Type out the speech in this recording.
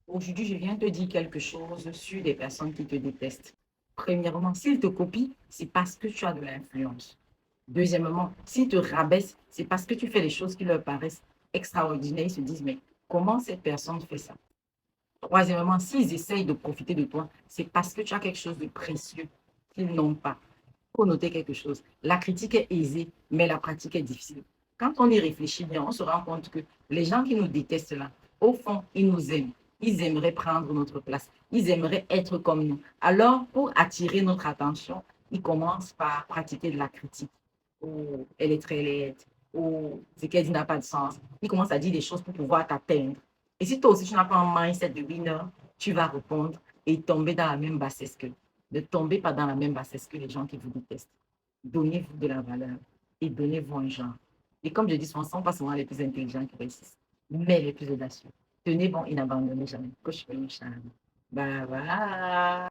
Aujourd'hui, je viens te dire quelque chose sur des personnes qui te détestent. Premièrement, s'ils te copient, c'est parce que tu as de l'influence. Deuxièmement, s'ils te rabaissent, c'est parce que tu fais des choses qui leur paraissent extraordinaires. Ils se disent, mais comment cette personne fait ça? Troisièmement, s'ils essayent de profiter de toi, c'est parce que tu as quelque chose de précieux qu'ils n'ont pas. Il faut noter quelque chose. La critique est aisée, mais la pratique est difficile. Quand on y réfléchit bien, on se rend compte que les gens qui nous détestent là, au fond, ils nous aiment. Ils aimeraient prendre notre place. Ils aimeraient être comme nous. Alors, pour attirer notre attention, ils commencent par pratiquer de la critique. Oh, elle est très laide. Oh, ce qu'elle dit n'a pas de sens. Ils commencent à dire des choses pour pouvoir t'atteindre. Et si toi aussi, tu n'as pas un mindset de winner, tu vas répondre et tomber dans la même bassesse que ne tombez pas dans la même bassesse que les gens qui vous détestent. Donnez-vous de la valeur et donnez-vous un genre. Et comme je dis souvent, ce ne sont pas souvent les plus intelligents qui réussissent, mais les plus audacieux. Tenez bon et n'abandonnez jamais. Coach Charles. Bye bye.